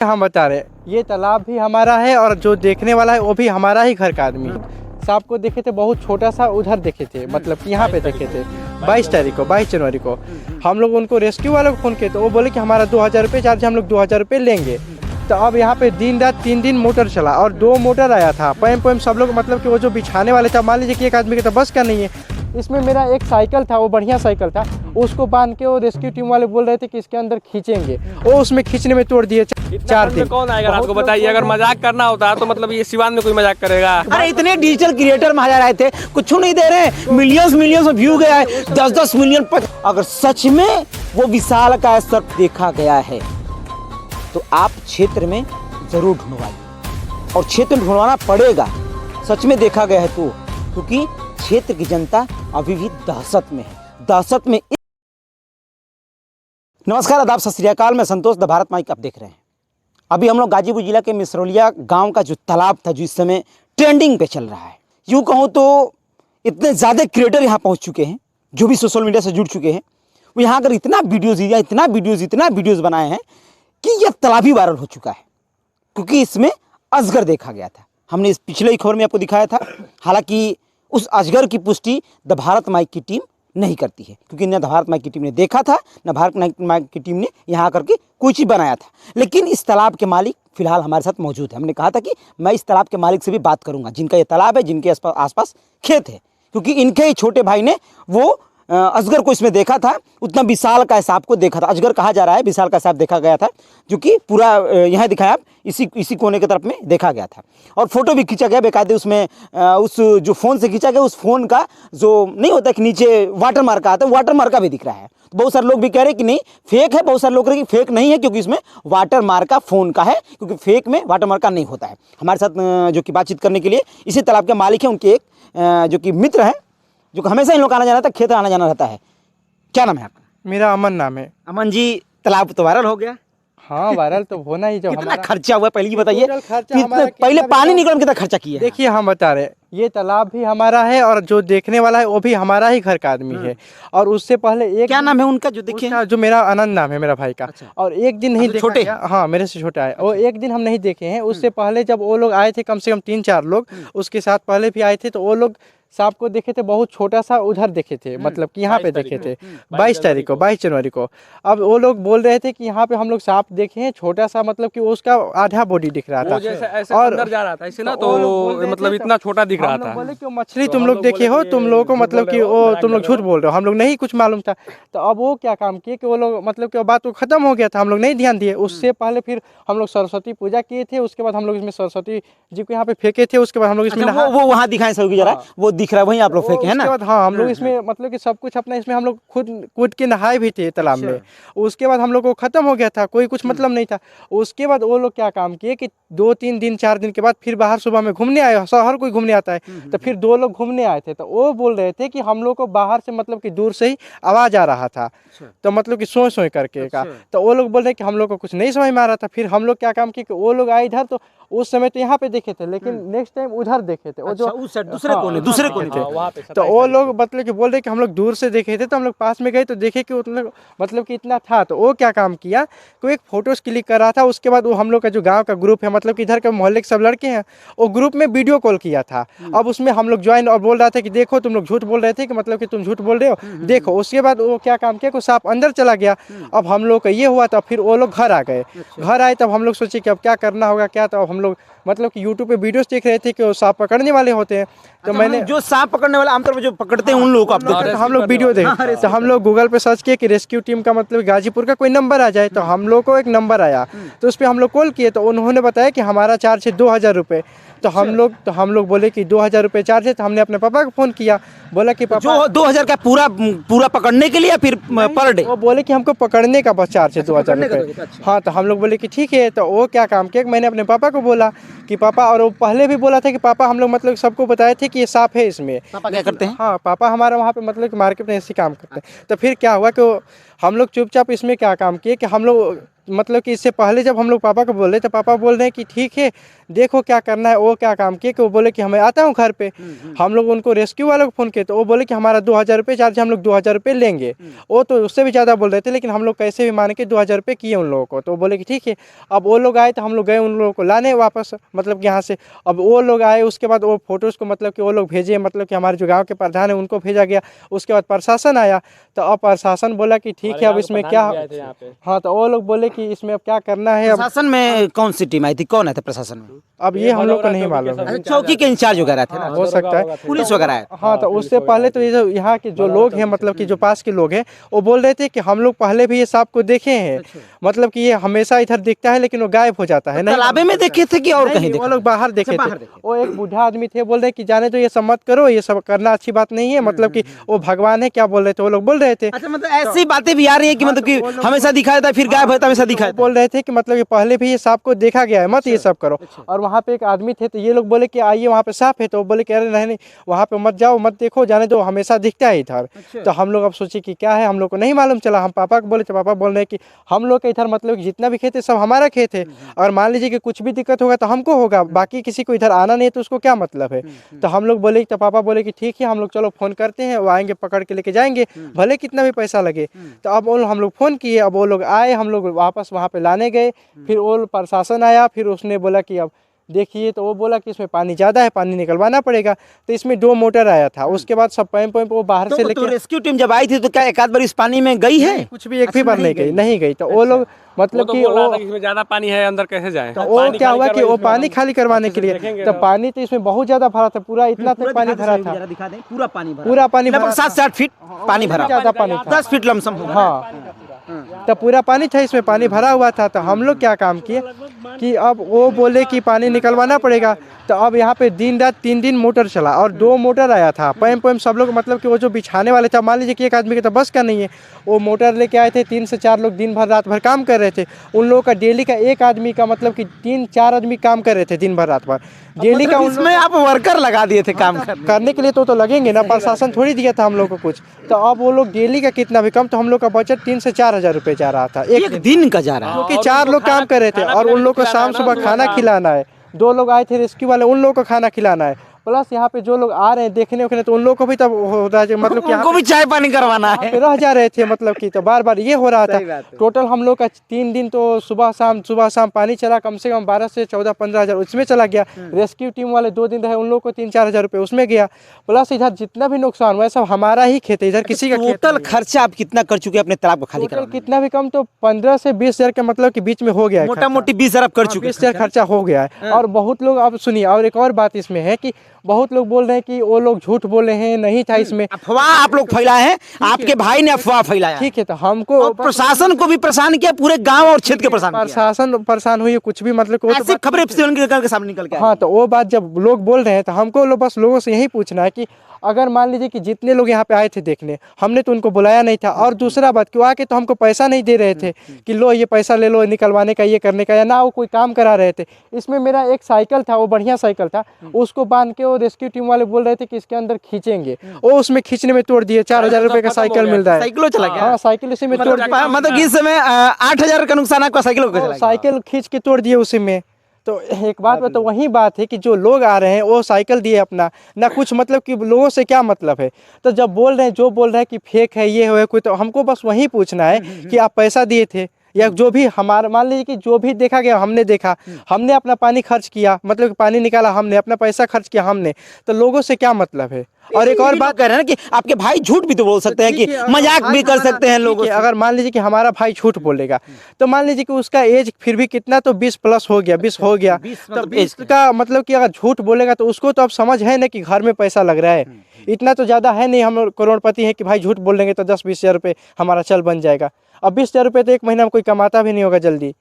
हम बता रहे ये तालाब भी हमारा है और जो देखने वाला है वो भी हमारा ही घर का आदमी है। सांप को देखे थे बहुत छोटा सा, उधर देखे थे, मतलब कि यहाँ पे देखे थे 22 तारीख को, 22 जनवरी को। हम लोग उनको रेस्क्यू वालों को फ़ोन किए तो वो बोले कि हमारा 2000 रुपये चार्ज, हम लोग 2000 रुपये लेंगे। तो अब यहाँ पे दिन रात 3 दिन मोटर चला और 2 मोटर आया था, पैम सब लोग, मतलब कि वो जो बिछाने वाले था, मान लीजिए कि एक आदमी के तो बस का नहीं है। इसमें मेरा एक साइकिल था, वो बढ़िया साइकिल था, उसको बांध के वो रेस्क्यू टीम वाले बोल रहे थे कि इसके अंदर खींचेंगे, वो उसमें खींचने में तोड़ दिए 4 दिन। कौन आएगा आपको बताइए? अगर मजाक करना होता है तो मतलब ये सिवान में कोई मजाक करेगा? अरे इतने डिजिटल क्रिएटर महाराज आए थे, कुछ नहीं दे रहे, मिलियंस में व्यू गया है, 10-10 मिलियन पर। अगर सच में वो विशाल का सर्प देखा गया है तो आप क्षेत्र में जरूर ढूंढवाइए, और क्षेत्र में ढूंढवाना पड़ेगा। सच में देखा गया है तो, क्योंकि क्षेत्र की जनता अभी भी दहशत में है, दहशत में। नमस्कार, आदाब, सत श्री अकाल, मैं संतोष द भारत माइक आप देख रहे हैं। अभी हम लोग गाजीपुर जिला के मिसरौलिया गांव का जो तालाब था, जो इस समय ट्रेंडिंग पे चल रहा है, यूँ कहूँ तो इतने ज़्यादा क्रिएटर यहाँ पहुँच चुके हैं, जो भी सोशल मीडिया से जुड़ चुके हैं, वो यहाँ अगर इतना वीडियोज़ बनाए हैं कि यह तालाब ही वायरल हो चुका है, क्योंकि इसमें अजगर देखा गया था। हमने इस पिछले खबर में आपको दिखाया था। हालांकि उस अजगर की पुष्टि द भारत माइक की टीम नहीं करती है, क्योंकि न द भारत माइक की टीम ने देखा था, न भारत माइक की टीम ने यहाँ आकर के कोई चीज़ बनाया था। लेकिन इस तालाब के मालिक फिलहाल हमारे साथ मौजूद है। हमने कहा था कि मैं इस तालाब के मालिक से भी बात करूँगा, जिनका ये तालाब है, जिनके आसपास खेत है, क्योंकि इनके ही छोटे भाई ने वो अजगर को इसमें देखा था। उतना विशाल का सांप को देखा था, अजगर कहा जा रहा है, विशाल का सांप देखा गया था, जो कि पूरा यहाँ दिखाया आप, इसी कोने की तरफ में देखा गया था। और फोटो भी खींचा गया बेकायदे, उसमें उस जो फ़ोन से खींचा गया, उस फ़ोन का जो नहीं होता कि नीचे वाटर मार्क आता है, वाटर मार्क भी दिख रहा है। तो बहुत सारे लोग भी कह रहे हैं कि नहीं फेक है, बहुत सारे लोग कह रहे हैं कि फेक नहीं है, क्योंकि इसमें वाटर मार्का फ़ोन का है, क्योंकि फेक में वाटर मार्का नहीं होता है। हमारे साथ जो कि बातचीत करने के लिए इसी तालाब के मालिक हैं, उनके एक जो कि मित्र हैं, जो हमेशा इन लोग आना जाना था, खेत आना जाना रहता है। क्या नाम है आपका? मेरा अमन नाम है। अमन जी, तालाब तो वायरल हो गया। हाँ, वायरल तो होना ही। जो कितना खर्चा हुआ पहले ये बताइए, खर्चा पहले पानी निकलने कितना खर्चा किया? देखिए, हम बता रहे ये तालाब भी हमारा है और जो देखने वाला है वो भी हमारा ही घर का आदमी है। और उससे पहले एक, क्या नाम है उनका जो देखिए? जो मेरा आनंद नाम है, मेरा भाई का। अच्छा। और एक दिन नहीं देखा छोटे? हाँ, मेरे से छोटा है। और एक दिन हम नहीं देखे हैं। उससे पहले जब वो लोग आए थे, कम से कम 3-4 लोग उसके साथ पहले भी आए थे, तो वो लोग सांप को देखे थे बहुत छोटा सा, उधर देखे थे, मतलब कि यहाँ पे देखे थे 22 तारीख को, 22 जनवरी को। अब वो लोग बोल रहे थे कि यहाँ पे हम लोग सांप देखे हैं छोटा सा, मतलब कि उसका आधा बॉडी दिख रहा था, ऐसे और अंदर जा रहा था ऐसे ना, तो मतलब इतना छोटा दिख रहा था। बोले कि मछली तुम लोग देखे हो, तुम लोगों को मतलब कि वो तुम लोग झूठ बोल रहे हो, हम लोग नहीं कुछ मालूम था। तो अब वो क्या काम किए कि वो लोग, मतलब कि बात तो खत्म हो गया था, हम लोग नहीं ध्यान दिए। उससे पहले फिर हम लोग सरस्वती पूजा किए थे, उसके बाद हम लोग इसमें सरस्वती जी को यहाँ पे फेंके थे। उसके बाद हम लोग इसमें वो वहाँ दिखाएं सभी जरा, वो दिख रहा है वहीं आप लोग फेंके है ना? हाँ, हम लोग इसमें मतलब कि सब कुछ अपना, इसमें हम लोग खुद कूद के नहाए भी थे तालाब में। उसके बाद हम लोग को खत्म हो गया था, कोई कुछ मतलब नहीं था। उसके बाद वो लोग क्या काम किए कि 2-3 दिन 4 दिन के बाद फिर बाहर सुबह में घूमने आए, शहर कोई घूमने आता है, तो फिर 2 लोग घूमने आए थे। तो वो बोल रहे थे कि हम लोग को बाहर से, मतलब कि दूर से ही आवाज़ आ रहा था, तो मतलब कि सोए सोए करके का। तो वो लोग बोल रहे कि हम लोग को कुछ नहीं समझ में आ रहा था। फिर हम लोग क्या काम किए कि वो लोग आए इधर, तो उस समय तो यहाँ पे देखे थे, लेकिन नेक्स्ट टाइम उधर देखे थे, वो जो दूसरे कोने थे। तो वो लोग मतलब कि बोल रहे कि हम लोग दूर से देखे थे, तो हम लोग पास में गए तो देखे कि मतलब कि इतना था। तो वो क्या काम किया, कोई एक फोटोज क्लिक कर रहा था। उसके बाद वो हम लोग का जो गांव का ग्रुप है, मतलब कि इधर के मोहल्ले के सब लड़के हैं, वो ग्रुप में वीडियो कॉल किया था। अब उसमें हम लोग ज्वाइन, और बोल रहा था कि देखो तुम लोग झूठ बोल रहे थे, कि मतलब कि तुम झूठ बोल रहे हो, देखो। उसके बाद वो क्या काम किया कि सांप अंदर चला गया। अब हम लोग का ये हुआ, तो फिर वो लोग घर आ गए। घर आए तब हम लोग सोचे कि अब क्या करना होगा क्या। तो अब हम लोग मतलब कि यूट्यूब पे वीडियोस देख रहे थे कि वो सांप पकड़ने वाले होते हैं। तो मैंने जो सांप पकड़ने वाले आमतौर पर जो पकड़ते हैं उन लोगों को आप तो हम लोग वीडियो देखे, तो हम लोग गूगल पे सर्च किए कि रेस्क्यू टीम का मतलब गाजीपुर का कोई नंबर आ जाए। तो हम लोग को एक नंबर आया, तो उस पर हम लोग कॉल किए, तो उन्होंने बताया कि हमारा चार्ज है 2000 रुपये। तो हम लोग बोले कि 2000 रुपये चार्ज है। तो हमने अपने पापा को फ़ोन किया, बोला कि पापा जो 2000 का पूरा पकड़ने के लिए या फिर पर डे? वो बोले कि हमको पकड़ने का बस चार्ज है 2000 रुपये। हाँ, तो हम लोग बोले कि ठीक है। तो वो क्या काम किया, मैंने अपने पापा को बोला कि पापा, और वो पहले भी बोला था कि पापा, हम लोग मतलब सबको बताए थे कि ये सांप है इसमें। पापा क्या करते हैं? हाँ, पापा हमारा वहाँ पे मतलब कि मार्केट में ऐसे काम करते हैं। तो फिर क्या हुआ कि हम लोग चुपचाप इसमें क्या काम किए कि हम लोग मतलब कि इससे पहले जब हम लोग पापा को बोले तो पापा बोल रहे हैं कि ठीक है देखो क्या करना है। वो क्या काम किए कि वो बोले कि हमें आता हूँ घर पे। हम लोग उनको रेस्क्यू वालों को फ़ोन किए तो वो बोले कि हमारा 2000 रुपये चार्ज, हम लोग 2000 रुपये लेंगे। वो तो उससे भी ज़्यादा बोल रहे थे, लेकिन हम लोग कैसे भी मान के 2000 रुपये किए उन लोगों को। तो वो बोले कि ठीक है। अब वो लोग आए तो हम लोग गए उन लोगों को लाने वापस, मतलब कि यहाँ से। अब वो लोग आए, उसके बाद वो फोटोज़ को मतलब कि वो लोग भेजे, मतलब कि हमारे जो गाँव के प्रधान है उनको भेजा गया। उसके बाद प्रशासन आया तो अब प्रशासन बोला कि ठीक है अब इसमें क्या, हाँ तो वो लोग बोले कि इसमें अब क्या करना है। अब प्रशासन में कौन सी टीम आई थी, कौन आए थे प्रशासन में? अब ये हम लोग को नहीं मालूम है, अच्छा, चौकी के इंचार्ज वगैरह थे ना? हो सकता है पुलिस वगैरह आए? हाँ। तो उससे पहले तो ये जो यहाँ के जो लोग हैं, मतलब कि जो पास के लोग हैं, वो बोल रहे थे कि हम लोग पहले भी ये सांप को देखे हैं, मतलब कि ये हमेशा इधर दिखता है लेकिन वो गायब हो जाता है। नहीं, तालाबे में देखे थे कि और नहीं, कहीं वो देखे? लोग बाहर देखे थे। वो एक बूढ़ा आदमी थे, बोल रहे कि जाने तो ये सब मत करो, ये सब करना अच्छी बात नहीं है, मतलब कि वो भगवान है क्या बोल रहे थे वो लोग बोल रहे थे। अच्छा, मतलब ऐसी बातें भी आ रही है कि मतलब कि हमेशा दिखाया था फिर गायब होता, हमेशा दिखाया था। बोल रहे थे कि मतलब ये पहले भी ये सांप को देखा गया है, मत ये सब करो। और वहाँ पे एक आदमी थे तो ये लोग बोले कि आइए वहाँ पे सांप है, तो वो बोले कि अरे नहीं वहाँ पे मत जाओ, मत देखो, जाने दो, हमेशा दिखता है इधर। तो हम लोग अब सोचे कि क्या है, हम लोग को नहीं मालूम चला। हम पापा को बोले तो पापा बोल रहे हैं कि हम लोग के इधर मतलब कि जितना भी खेत है सब हमारा खेत है, और मान लीजिए कि कुछ भी दिक्कत होगा तो हमको होगा, बाकी किसी को इधर आना नहीं है तो उसको क्या मतलब है। तो हम लोग बोले तो पापा बोले कि ठीक है हम लोग चलो फ़ोन करते हैं, वो आएंगे पकड़ के लेके जाएंगे, भले कितना भी पैसा लगे। तो अब वो हम लोग फ़ोन किए, अब वो लोग आए, हम लोग वापस वहाँ पे लाने गए। फिर वो प्रशासन आया, फिर उसने बोला कि अब देखिए, तो वो बोला कि इसमें पानी ज़्यादा है, पानी निकलवाना पड़ेगा। तो इसमें 2 मोटर आया था, उसके बाद सब पैप वो बाहर से तो लेके रेस्क्यू टीम जब आई थी तो क्या एक आध बार इस पानी में गई है? कुछ भी एक भी बार नहीं गई। तो वो लोग मतलब कि वो इसमें ज्यादा पानी है, अंदर कैसे जाए। तो वो क्या हुआ कि वो पानी खाली करवाने के लिए, तो पानी तो इसमें बहुत ज्यादा भरा था, पूरा इतना तक पानी भरा था, दिखा दें, पूरा पानी भरा, पूरा पानी भरा, 7 से 8 फीट पानी भरा, ज्यादा पानी था, 10 फीट लमसम होगा। हाँ। तो पूरा पानी था, इसमें पानी भरा हुआ था। तो हम लोग क्या काम किए कि अब वो बोले कि पानी निकलवाना पड़ेगा। तो अब यहाँ पे दिन रात 3 दिन मोटर चला और 2 मोटर आया था, पैम सब लोग मतलब कि वो जो बिछाने वाले थे, मान लीजिए कि एक आदमी के तो बस का नहीं है, वो मोटर लेके आए थे, 3 से 4 लोग दिन भर रात भर काम कर रहे थे। उन लोगों का डेली का एक आदमी का मतलब कि 3-4 आदमी काम कर रहे थे दिन भर रात भर डेली का। उसमें आप वर्कर लगा दिए थे काम करने के लिए तो लगेंगे ना, प्रशासन थोड़ी दिया था हम लोग को कुछ। तो अब वो लोग डेली का कितना भी कम, तो हम लोग का बजट 3 से 4 हज़ार रुपये जा रहा था एक दिन का जा रहा है, क्योंकि 4 लोग काम कर रहे थे और उन लोग को शाम सुबह खाना खिलाना है। 2 लोग आए थे रेस्क्यू वाले, उन लोगों को खाना खिलाना है, प्लस यहाँ पे जो लोग आ रहे हैं देखने उखने, तो उन लोगों को भी तब हो रहा है मतलब कि उनको भी चाय पानी करवाना है, रह जा रहे थे, मतलब कि तो बार बार ये हो रहा था। टोटल हम लोग का 3 दिन तो सुबह शाम पानी चला, कम से कम 12 से 14-15 हज़ार उसमें चला गया। रेस्क्यू टीम वाले 2 दिन रहे, उन लोग को 3-4 हज़ार रुपये उसमें गया। प्लस इधर जितना भी नुकसान हुआ है सब हमारा ही खेत है, इधर किसी का टोटल खर्चा आप कितना कर चुके हैं अपने तालाब को खाली टोटल कराने? कितना भी कम तो 15 से 20 हज़ार के मतलब कि बीच में हो गया है, मोटा मोटी 20 हज़ार आप कर चुके 20 हज़ार खर्चा हो गया है। और बहुत लोग, अब सुनिए, और एक और बात इसमें है कि बहुत लोग बोल रहे हैं कि वो लोग झूठ बोले हैं, नहीं था इसमें, अफवाह आप लोग फैलाए हैं, आपके भाई ने अफवाह फैलाया। ठीक है। तो हमको और प्रशासन को भी परेशान किया, पूरे गांव और क्षेत्र के परेशान किया। प्रशासन परेशान हुई है, कुछ भी मतलब कि वो तो ऐसी खबरें के सामने निकल के हाँ। तो वो बात जब लोग बोल रहे हैं तो हमको बस लोगों से यही पूछना है कि अगर मान लीजिए कि जितने लोग यहाँ पे आए थे देखने, हमने तो उनको बुलाया नहीं था। और दूसरा बात, क्यों आके तो हमको पैसा नहीं दे रहे थे कि लो ये पैसा ले लो निकलवाने का, ये करने का, या ना वो कोई काम करा रहे थे। इसमें मेरा एक साइकिल था, वो बढ़िया साइकिल था, उसको बांध के वो रेस्क्यू टीम वाले बोल रहे थे कि इसके अंदर खींचेंगे, वो उसमें खींचने में तोड़ दिए। 4,000 रुपये का साइकिल मिल रहा है, साइकिलों चला गया। हाँ साइकिल उसी में तोड़, मतलब इस समय 8,000 का नुकसान आपका साइकिलों का चला गया। साइकिल खींच के तोड़ दिए उसी में। तो एक बात तो वही बात है कि जो लोग आ रहे हैं वो साइकिल दिए अपना, ना कुछ मतलब कि लोगों से क्या मतलब है। तो जब बोल रहे हैं, जो बोल रहे हैं कि फेक है, ये है कोई, तो हमको बस वही पूछना है कि आप पैसा दिए थे, या जो भी हमारा मान लीजिए कि जो भी देखा गया हमने देखा, हमने अपना पानी खर्च किया, मतलब कि पानी निकाला हमने, अपना पैसा खर्च किया हमने, तो लोगों से क्या मतलब है। और एक और बात कह रहे हैं ना कि आपके भाई झूठ भी तो बोल सकते हैं, कि मजाक भी कर सकते हैं लोगों से। अगर मान लीजिए कि हमारा भाई झूठ बोलेगा तो मान लीजिए कि उसका एज फिर भी कितना, तो 20 प्लस हो गया, 20 हो गया, तो 20 का मतलब कि अगर झूठ बोलेगा तो उसको तो अब समझ है ना कि घर में पैसा लग रहा है। इतना तो ज़्यादा है नहीं, हम करोड़पति हैं कि भाई झूठ बोलेंगे तो 10-20 हज़ार रुपये हमारा चल बन जाएगा। अब 20 हज़ार रुपये तो एक महीना में कोई कमाता भी नहीं होगा जल्दी।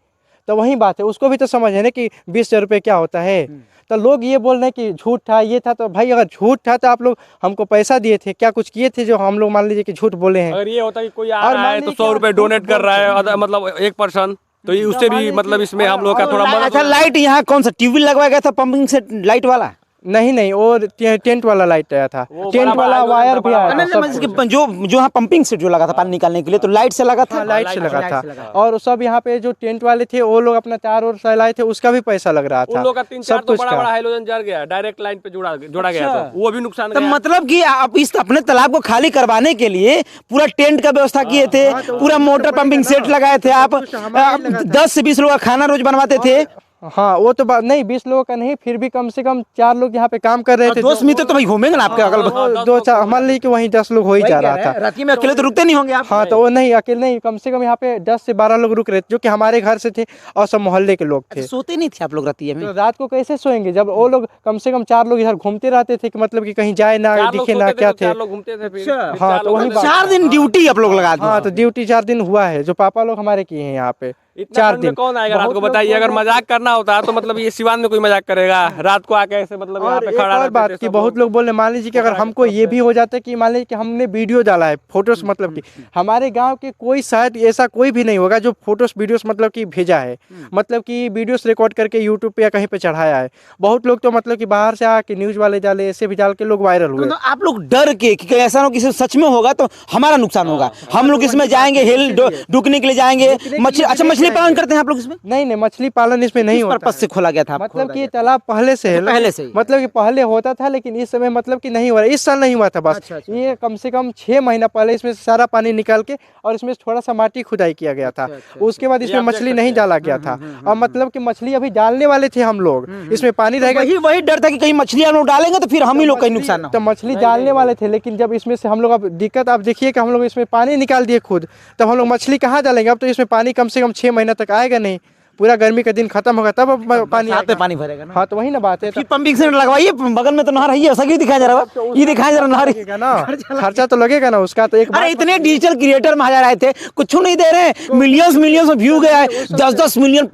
तो वही बात है, उसको भी तो समझ है ना कि 20 हज़ार रुपये क्या होता है। तो लोग ये बोल रहे हैं कि झूठ था, ये था, तो भाई अगर झूठ था तो आप लोग हमको पैसा दिए थे, क्या कुछ किए थे जो हम लोग मान लीजिए कि झूठ बोले हैं। अगर ये होता कि कोई आ रहा है तो 100 रुपये डोनेट कर रहा है, मतलब एक पर्सन, तो ये उससे भी मतलब इसमें हम लोग का थोड़ा अच्छा, लाइट यहाँ कौन सा ट्यूबवेल लगवाया गया था, पंपिंग से लाइट वाला? नहीं नहीं, वो टेंट वाला लाइट आया था, टेंट वाला वायर भी आया था, सब कुछ। जो जो यहाँ पंपिंग सेट जो लगा था पानी निकालने के लिए, तो लाइट से लगा था। हाँ, लाइट से लगा था। और सब यहाँ पे जो टेंट वाले थे वो लोग अपना तार और फैलाए थे, उसका भी पैसा लग रहा उन था। लोग का 3-4 सब तो कुछ बड़ा का। बड़ा हाइलोजन जल गया, डायरेक्ट लाइन पे जोड़ा गया, तो वो भी नुकसान तो गया। मतलब कि आप इस अपने तालाब को खाली करवाने के लिए पूरा टेंट का व्यवस्था किए थे, पूरा मोटर पंपिंग सेट लगाए थे आप, 10 से 20 लोगों का खाना रोज बनवाते थे। हाँ, वो तो बात नहीं, 20 लोगों का नहीं, फिर भी कम से कम 4 लोग यहाँ पे काम कर रहे थे। दोस्त मित्र तो भाई घूमेंगे ना आपके अगल बगल। वो 2-4 मान लीजिए कि वहीं 10 लोग हो ही जा रहा था। रात में अकेले तो रुकते नहीं होंगे आप। हाँ, तो वो नहीं अकेले नहीं, कम से कम यहाँ पे 10 से 12 लोग रुक रहे थे, जो कि हमारे घर से थे और सब मोहल्ले के लोग थे। सोते नहीं थे आप लोग रात में? तो रात को कैसे सोएंगे जब वो लोग कम से कम 4 लोग इधर घूमते रहते थे, कि मतलब कि कहीं जाए ना, दिखे ना, क्या थे। 4 लोग घूमते थे फिर। हाँ, तो वही बात। 4 दिन ड्यूटी आप लोग लगा हाँ, तो ड्यूटी 4 दिन हुआ है, जो पापा लोग हमारे किए हैं यहाँ पे। इतना 4 ठंड में दिन कौन आएगा रात बहुत को, लोग बताइए। अगर बोल रहे मजाक करना होता है तो मतलब ये सिवान में कोई मजाक करेगा रात को आके ऐसे, मतलब यहाँ और पे एक खड़ा और रहते बात थे कि सब बहुत लोग बोले, मान लीजिए कि अगर हमको ये भी हो जाता है कि मान लीजिए कि हमने वीडियो डाला है, फोटोस, मतलब कि हमारे गांव के कोई शायद ऐसा कोई भी नहीं होगा जो फोटोस वीडियोस मतलब कि भेजा है, मतलब कि वीडियोस रिकॉर्ड करके यूट्यूब पे या कहीं पे चढ़ाया है। बहुत लोग तो मतलब कि बाहर से आके न्यूज वाले डाले, ऐसे भी डाल के लोग वायरल हुए। तो आप लोग डर के कि कहीं ऐसा ना हो कि सच में होगा तो हमारा नुकसान होगा, हम लोग इसमें जाएंगे, हिल डुकने के लिए जाएंगे, मछली, अच्छा मछली पालन करते हैं आप लोग इसमें? नहीं नहीं, मछली पालन इसमें नहीं होता पर्पस से खोला गया था? मतलब कि ये तालाब पहले से है, पहले से ही। मतलब कि पहले होता था, लेकिन इस समय मतलब कि नहीं हो रहा, इस साल नहीं हुआ था बस। अच्छा। ये कम से कम 6 महीना पहले इसमें से सारा पानी निकाल के और इसमें से थोड़ा सा माटी खुदाई किया गया था। उसके बाद इसमें मछली नहीं डाला गया था, और मतलब कि मछली अभी डालने वाले थे हम लोग, इसमें पानी रहेगा। वही डर था कि कहीं मछली हम लोग डालेंगे तो फिर हम ही लोग कहीं नुकसान ना हो। तो मछली डालने वाले थे, लेकिन जब इसमें से हम लोग, अब दिक्कत आप देखिए कि हम लोग इसमें पानी निकाल दिए खुद, तब हम लोग मछली कहाँ डालेंगे? अब तो इसमें पानी कम से कम 6 महीना तक आएगा नहीं, पूरा गर्मी का दिन खत्म होगा तब अब पानी साथ आएगा। में पानी भरेगा ना। हाँ, तो वही ना बात है। फिर पंपिंग सेट लगवाइए, बगल में तो नहर है, ऐसा क्यों दिखाया जा रहा है? ये दिखाया जा रहा नहर। लगेगा ना, खर्चा तो लगेगा ना उसका। तो एक अरे इतने डिजिटल क्रिएटर महाराज आए थे, कुछ नहीं दे रहे, मिलियंस में व्यू गया है, 10-10 मिलियन,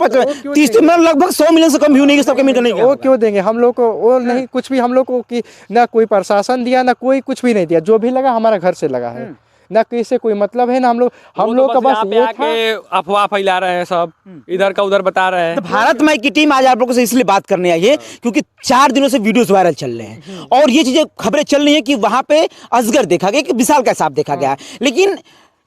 30 में लगभग 100 मिलियन से कम व्यू नहीं, सबके मिल नहीं गया। वो क्यों देंगे हम लोग को? वो नहीं, कुछ भी हम लोग को कि ना कोई प्रशासन दिया, ना कोई कुछ भी नहीं दिया, जो भी लगा हमारा घर से लगा है, ना किसी कोई मतलब है ना। हम लोग का बस ये था, अफवाह फैला रहे हैं सब, इधर का उधर बता रहे हैं। तो भारत माई की टीम आज आप लोगों से इसलिए बात करने आई है क्योंकि 4 दिनों से वीडियोस वायरल चल रहे हैं और ये चीजें खबरें चल रही हैं कि वहां पे अजगर देखा गया, कि विशाल का सांप देखा गया है, लेकिन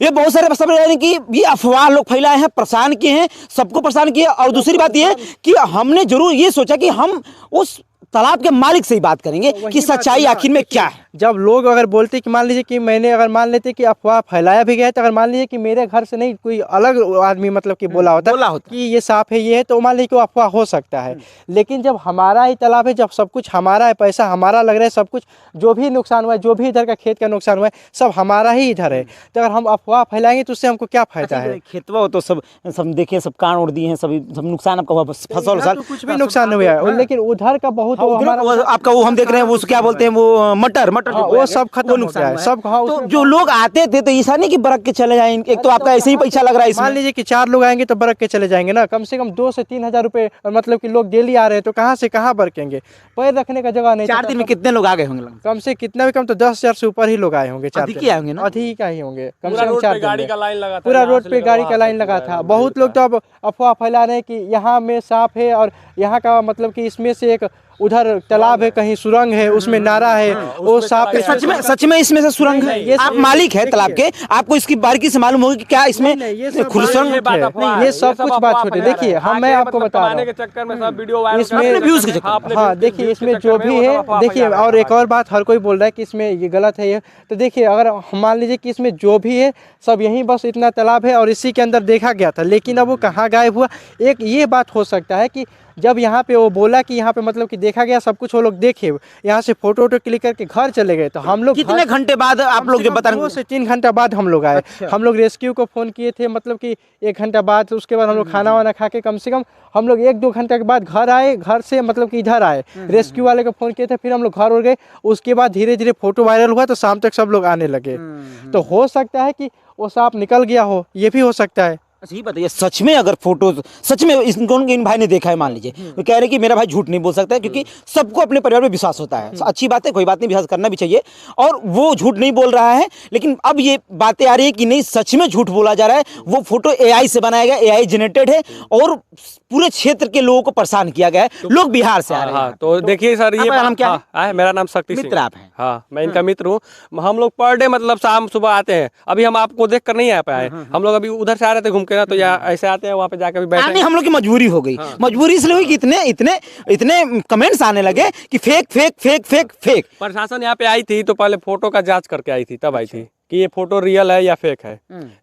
ये बहुत सारे सब कि ये अफवाह लोग फैलाए हैं, परेशान किए हैं, सबको परेशान किए। और दूसरी बात ये कि हमने जरूर ये सोचा कि हम उस तालाब के मालिक से ही बात करेंगे कि सच्चाई आखिर में क्या है। जब लोग अगर बोलते कि मान लीजिए कि मैंने, अगर मान लेते कि अफवाह फैलाया भी गया, तो अगर मान लीजिए कि मेरे घर से नहीं, कोई अलग आदमी मतलब कि बोला होता कि ये सांप है, ये है, तो मान लीजिए कि वो अफवाह हो सकता है। लेकिन जब हमारा ही तालाब है, जब सब कुछ हमारा है, पैसा हमारा लग रहा है, सब कुछ जो भी नुकसान हुआ है, जो भी इधर का खेत का नुकसान हुआ है, सब हमारा ही इधर है, तो अगर हम अफवाह फैलाएंगे तो उससे हमको क्या फायदा है? खेतवा तो सब देखिए, सब कान उड़ दिए हैं, सब नुकसान आपका हुआ, फसल तो कुछ भी नुकसान नहीं हुआ है, लेकिन उधर का बहुत हमारा आपका वो हम देख रहे हैं, वो क्या बोलते हैं, वो मटर वो सब खत्म हो गया है सब। तो जो लोग आते थे तो ऐसा नहीं कि बरक के चले जाएं, एक तो आपका ऐसे ही पैसा लग रहा है इसमें। मान लीजिए कि 4 लोग आएंगे तो बरक के चले जाएंगे ना, कम से कम 2 से 3 हजार रुपए, मतलब कि लोग डेली आ रहे हैं, तो कहाँ से कहाँ बरकेंगे? पैर रखने का जगह नहीं। 4 दिन में कितने लोग आ गए होंगे? कम से कितना भी कम तो 10,000 से ऊपर ही लोग आए होंगे। 4 अधिक ही आएंगे ना? अधिक ही होंगे, कम पूरा से कम रोड 4 पे दिन गाड़ी में। का लाइन लगा था, पूरा यहाँ रोड से पे लेकर गाड़ी वहाँ का लाइन लगा था। बहुत लोग तो अब अफवाह फैला रहे हैं कि यहाँ में सांप है, और यहाँ का मतलब कि इसमें से एक उधर तालाब है, कहीं सुरंग है, उसमें नारा है, वो सांप है। सच में इसमें से सुरंग है? आप मालिक है तालाब के, आपको इसकी बारीकी से मालूम होगी कि क्या इसमें खुरसंग? ये सब कुछ बात छोटे। देखिए हम, मैं आपको बता रहा हूँ, के चक्कर में सब वीडियो वायरल इसमें व्यूज के चक्कर। हाँ, देखिए इसमें जो भी है, देखिए और एक और बात, हर कोई बोल रहा है कि इसमें ये गलत है ये, तो देखिए अगर मान लीजिए कि इसमें जो भी है सब यहीं बस इतना तालाब है और इसी के अंदर देखा गया था, लेकिन अब वो कहाँ गायब हुआ? एक ये बात हो सकता है कि जब यहाँ पे वो बोला कि यहाँ पे मतलब कि देखा गया सब कुछ, वो लोग देखे, यहाँ से फोटो क्लिक करके घर चले गए, तो हम लोग कितने घंटे बाद आप लोग जो बता रहे 2 से 3 घंटा बाद हम लोग आए। हम लोग रेस्क्यू को फ़ोन किए थे, मतलब कि 1 घंटा बाद, उसके बाद हम लोग खाना वाना खा के कम से कम हम लोग 1-2 घंटे के बाद घर आए, घर से मतलब कि इधर आए, रेस्क्यू वाले को फ़ोन किए थे, फिर हम लोग घर उड़ गए। उसके बाद धीरे धीरे फोटो वायरल हुआ, तो शाम तक सब लोग आने लगे। तो हो सकता है कि वो सांप निकल गया हो, ये भी हो सकता है। अच्छा ये बताइए, सच में अगर फोटो सच में इन भाई ने देखा है, मान लीजिए तो कह रहे हैं कि मेरा भाई झूठ नहीं बोल सकता है, क्योंकि सबको अपने परिवार में विश्वास होता है, अच्छी बात है, कोई बात नहीं, विश्वास करना भी चाहिए, और वो झूठ नहीं बोल रहा है। लेकिन अब ये बातें आ रही है कि नहीं, सच में झूठ बोला जा रहा है, वो फोटो एआई से बनाया गया, एआई जनरेटेड है, और पूरे क्षेत्र के लोगों को परेशान किया गया है, लोग बिहार से आ रहे हैं। तो देखिए सर, ये नाम क्या है? मेरा नाम शक्ति मित्र सिंह। आप हैं? हाँ, मैं इनका मित्र हूँ। हम लोग पर डे मतलब शाम सुबह आते हैं। अभी हम आपको देख कर नहीं आ पाए, हम लोग अभी उधर से आ रहे थे घूम के ना, तो या ऐसे आते हैं, वहाँ पे जाकर भी बैठे। हम लोग की मजबूरी हो गई, मजबूरी इसलिए हुई कि इतने इतने इतने कमेंट्स आने लगे कि fake fake fake fake fake. प्रशासन यहाँ पे आई थी तो पहले फोटो का जांच करके आई थी, तब आई थी कि ये फोटो रियल है या फेक है।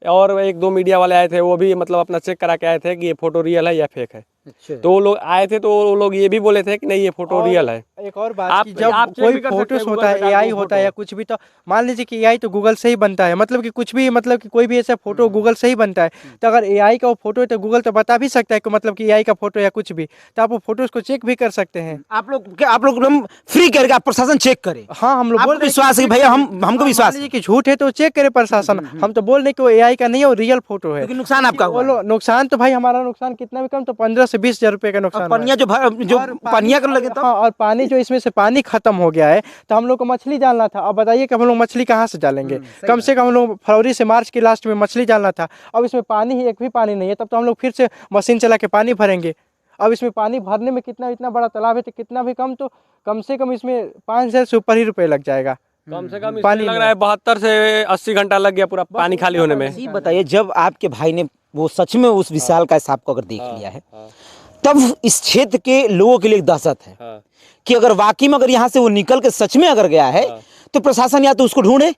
और एक दो मीडिया वाले आए थे, वो भी मतलब अपना चेक करा के आए थे कि ये फोटो रियल है या फेक है। तो वो लोग आए थे तो वो लोग ये भी बोले थे कि नहीं, ये फोटो रियल है। एक और बात कि जब कोई फोटोस होता है, एआई होता है या कुछ भी, तो मान लीजिए कि एआई तो गूगल से ही बनता है, मतलब कि कुछ भी, मतलब कि कोई भी ऐसा फोटो गूगल से ही बनता है। तो अगर एआई का वो फोटो है तो गूगल तो बता भी सकता है कि मतलब कि एआई का फोटो या कुछ भी, तो आप वो फोटोज को चेक भी कर सकते हैं। आप लोग फ्री करके आप प्रशासन चेक करे। हाँ, हम लोग बोल विश्वास है भैया, हमको विश्वास है कि झूठ है तो चेक करे प्रशासन। हम तो बोल रहे कि वो एआई का नहीं है, वो रियल फोटो है। नुकसान आपका हुआ? नुकसान तो भाई हमारा नुकसान कितना भी कम, तो 15 से 20 हजार रुपए का नुकसान। पनिया जो पनिया करने लगे, हाँ, और पानी जो इसमें से पानी खत्म हो गया है, तो हम लोग को मछली डालना था। अब बताइए कि हम लोग मछली कहाँ से डालेंगे? कम से कम हम लोग फरवरी से मार्च के लास्ट में मछली डालना था। अब इसमें पानी ही एक भी पानी नहीं है, तब तो हम लोग फिर से मशीन चला के पानी भरेंगे। अब इसमें पानी भरने में कितना, इतना बड़ा तालाब है तो कितना भी कम, तो कम से कम इसमें 5,000 से ऊपर ही रुपए लग जाएगा। कम से कम पानी लग रहा है 72 से 80 घंटा लग गया पूरा पानी खाली होने में। ये बताइए, जब आपके भाई ने वो सच में उस विशाल का सांप को अगर देख लिया है, तब इस क्षेत्र के लोगों के लिए एक दहशत है कि अगर वाकई में अगर यहाँ से वो निकल के सच में अगर गया है, तो प्रशासन या तो उसको ढूंढे,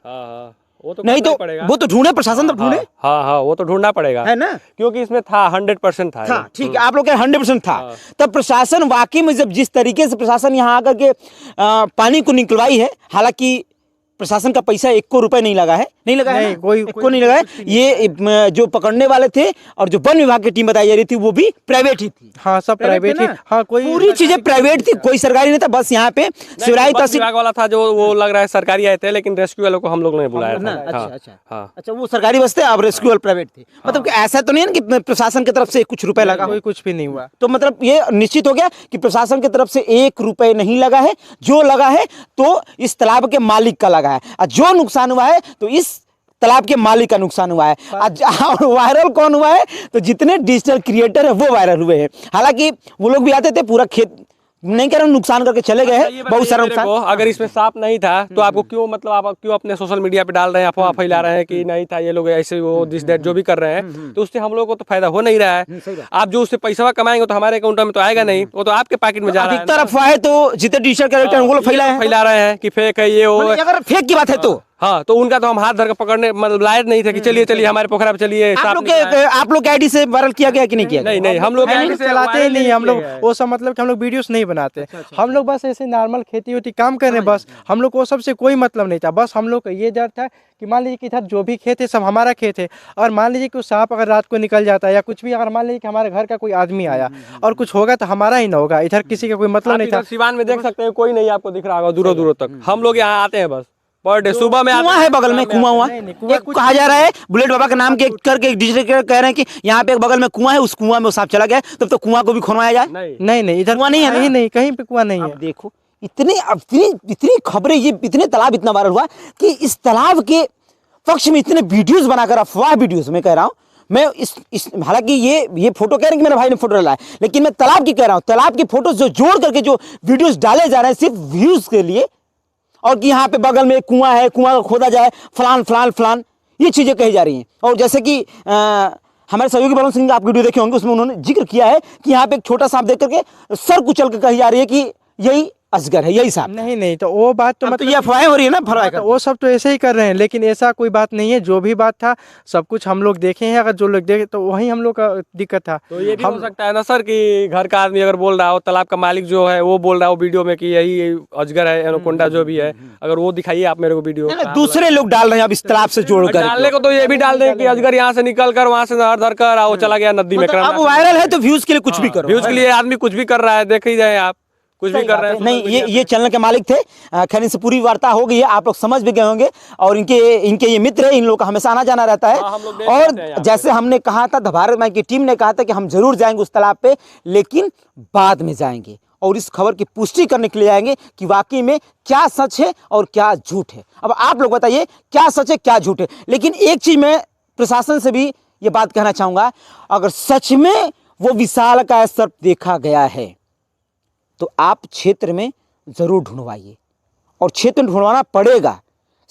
वो तो नहीं तो वो तो ढूंढे, प्रशासन तो ढूंढे। हाँ, वो तो ढूंढना पड़ेगा, है ना, क्योंकि इसमें था 100% था। ठीक है, आप लोग 100% था। तब प्रशासन वाकई में, जब जिस तरीके से प्रशासन यहाँ आकर के पानी को निकलवाई है, हालांकि प्रशासन का पैसा 1 रुपए नहीं लगा है, नहीं लगा है, कोई नहीं लगा है। ये जो पकड़ने वाले थे और जो वन विभाग की टीम बताई जा रही थी, वो भी प्राइवेट ही थी। हाँ, सब प्राइवेट ही। हाँ, कोई पूरी चीजें प्राइवेट थी, कोई सरकारी नहीं था। बस यहाँ पे सिवराई तहसील विभाग वाला था, जो वो लग रहा है सरकारी आए थे, लेकिन रेस्क्यू वालों को हम लोग ने बुलाया था। अच्छा, वो सरकारी बस थे, अब रेस्क्यू वाले प्राइवेट थे। मतलब कि ऐसा तो नहीं है कि प्रशासन की तरफ से कुछ रुपए लगा, कोई कुछ भी नहीं हुआ। तो मतलब ये निश्चित हो गया कि प्रशासन की तरफ से 1 रुपए नहीं लगा है। जो लगा है तो इस तालाब के मालिक का लगा है, और जो नुकसान हुआ है तो इस तालाब के मालिक का नुकसान हुआ है। और वायरल कौन हुआ है? तो जितने डिजिटल क्रिएटर है वो वायरल हुए हैं। हालांकि वो लोग भी आते थे, पूरा खेत नहीं कह रहा हूं नुकसान करके चले गए हैं, बहुत सारा नुकसान। अगर इसमें सांप नहीं था तो आपको क्यों, मतलब आप क्यों अपने सोशल मीडिया पे डाल रहे हैं, अफवाह फैला रहे हैं कि नहीं था, ये लोग ऐसे वो दिस दैट जो भी कर रहे हैं, तो उससे हम लोग को तो फायदा हो नहीं रहा है। आप जो उससे पैसा कमाएंगे तो हमारे अकाउंट में तो आएगा नहीं, वो तो आपके पॉकेट में जा रहा है। अधिकतर अफवाहें तो जितने डिजिटल कैरेक्टर वो लोग फैला रहे हैं कि फेक है ये वो। अगर फेक की बात है तो हाँ, तो उनका तो हम हाथ धर के पकड़ने मतलब लायक नहीं थे कि चलिए हमारे पोखरा पे चलिए। आप लोग के आईडी से वायरल किया गया कि नहीं किया? नहीं, हम लोग चलाते ही नहीं, हम लोग वो सब, मतलब कि हम लोग वीडियोस नहीं बनाते। हम लोग बस ऐसे नॉर्मल खेती होती काम कर रहे हैं, बस हम लोग को सबसे कोई मतलब नहीं था। बस हम लोग को ये डर था कि मान लीजिए कि इधर जो भी खेत है सब हमारा खेत है, और मान लीजिए कि सांप अगर रात को निकल जाता है या कुछ भी, अगर मान लीजिए कि हमारे घर का कोई आदमी आया और कुछ होगा तो हमारा ही ना होगा, इधर किसी का कोई मतलब नहीं था। सिवान में देख सकते हैं, कोई नहीं आपको दिख रहा होगा दूरों तक। हम लोग यहाँ आते हैं बस पर डे, सुबह में कुआं है बगल में, कुआं कहा जा रहा है, बुलेट बाबा के नाम के करके डिजिटल कह रहे हैं कि यहाँ पे एक बगल में कुआं है, उस कुआं में वो सांप चला गया, तब तो कुआं को भी खुनवाया जाए। नहीं, इधर कुआं नहीं है, नहीं कहीं पे कुआं नहीं है। देखो इतनी खबरें, ये इतने तालाब इतना वायरल हुआ कि इस तालाब के पक्ष में इतने वीडियोस बनाकर, अफवाह वीडियोस मैं कह रहा हूँ मैं, इस हालांकि ये फोटो कह रहे हैं कि मेरे भाई ने फोटो डाला है, लेकिन मैं तालाब की कह रहा हूँ। तालाब की फोटो जो जोड़ करके जो वीडियोस डाले जा रहे हैं सिर्फ व्यूज के लिए, और कि यहाँ पे बगल में एक कुआं है, कुआं को खोदा जाए, फलान, ये चीजें कही जा रही हैं। और जैसे कि हमारे सहयोगी बलवंत सिंह आप वीडियो देखे होंगे, उसमें उन्होंने जिक्र किया है कि यहाँ पे एक छोटा सांप देख करके सर कुचल के कही जा रही है कि यही असगर है, यही सांप। नहीं, तो वो बात तो मतलब ये अफवाहें हो रही है ना, फराय तो वो सब तो ऐसे ही कर रहे हैं, लेकिन ऐसा कोई बात नहीं है। जो भी बात था सब कुछ हम लोग देखे हैं, अगर जो लोग देखे तो वही हम लोग का दिक्कत था। तो ये भी हो सकता है ना सर कि घर का आदमी अगर बोल रहा हो, तालाब का मालिक जो है वो बोल रहा हो वीडियो में कि यही अजगर है, एनाकोंडा जो भी है, अगर वो दिखाइए आप मेरे को वीडियो। दूसरे लोग डाल रहे हैं अब इस तालाब से जोड़कर, डालने को तो ये भी डाल दें कि अजगर यहाँ से निकल कर वहाँ से नहर धर कर वो चला गया नदी में। अब वायरल है तो व्यूज के लिए कुछ भी करो, व्यूज के लिए आदमी कुछ भी कर रहा है, देख ही जाए आप। कुछ भी सही कर बात रहे है। हैं नहीं, social ये media ये चैनल के मालिक थे। खैर इनसे पूरी वार्ता हो गई है, आप लोग समझ भी गए होंगे। और इनके इनके ये मित्र है, इन लोगों का हमेशा आना जाना रहता है। हाँ, हम लोग देख लेते हैं और यहाँ जैसे हमने कहा था, द भारत माई की टीम ने कहा था कि हम जरूर जाएंगे उस तालाब पे, लेकिन बाद में जाएंगे और इस खबर की पुष्टि करने के लिए जाएंगे कि वाकई में क्या सच है और क्या झूठ है। अब आप लोग बताइए क्या सच है क्या झूठ है। लेकिन एक चीज मैं प्रशासन से भी ये बात कहना चाहूंगा, अगर सच में वो विशालकाय सर्प देखा गया है तो आप क्षेत्र में जरूर ढूंढवाइए, और क्षेत्र में ढूंढवाना पड़ेगा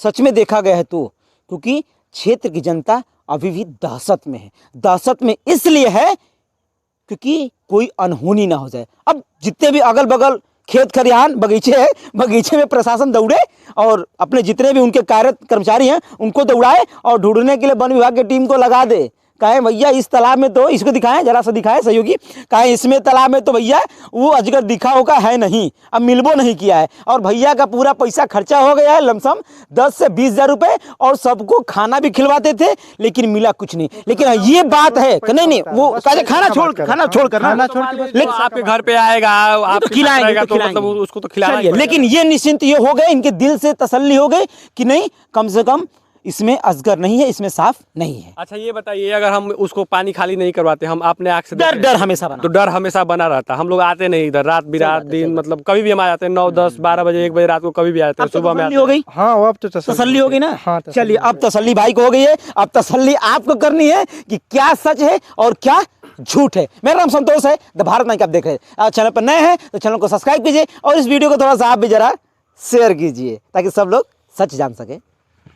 सच में देखा गया है तो, क्योंकि क्षेत्र की जनता अभी भी दहशत में है। दहशत में इसलिए है क्योंकि कोई अनहोनी ना हो जाए। अब जितने भी अगल बगल खेत खलिहान बगीचे है, बगीचे में प्रशासन दौड़े और अपने जितने भी उनके कार्य कर्मचारी हैं उनको दौड़ाए और ढूंढने के लिए वन विभाग की टीम को लगा दे। कहे भैया इस तालाब में तो, इसको दिखाएं जरा सा, दिखाएं सहयोगी, कहे इसमें तालाब में तो भैया वो अजगर दिखा होगा है नहीं, अब मिलबो नहीं किया है। और भैया का पूरा पैसा खर्चा हो गया है लमसम 10 से 20 हजार रुपए, और सबको खाना भी खिलवाते थे लेकिन मिला कुछ नहीं। लेकिन ये बात है कि नहीं वो कहे खाना छोड़ कर लेकिन आपके घर पे आएगा, आप खिलाएंगे तो मतलब उसको तो खिलाना ही चलिए, पड़ेगा। लेकिन ये निश्चिंत ये हो गए, इनके दिल से तसल्ली हो गई कि नहीं, कम से कम इसमें अजगर नहीं है, इसमें सांप नहीं है। अच्छा ये बताइए, अगर हम उसको पानी खाली नहीं करवाते, हम अपने आँख से डर हमेशा बना, तो डर हमेशा बना रहता। हम लोग आते नहीं इधर, रात बिरात दिन, मतलब कभी भी हम आ जाते हैं, 9 10 12 बजे 1 बजे रात को कभी भी आ जाते हैं, सुबह में आते हो गई। हाँ वो अब तो तसल्ली हो गई ना। हाँ चलिए, अब तसल्ली भाई को हो गई है, अब तसल्ली आपको करनी है कि क्या सच है और क्या झूठ है। मेरा नाम संतोष है, द भारत माइक आप देख रहे हैं। आप चैनल पर नए हैं तो चैनल को सब्सक्राइब कीजिए और इस वीडियो को थोड़ा सा आप भी जरा शेयर कीजिए ताकि सब लोग सच जान सके।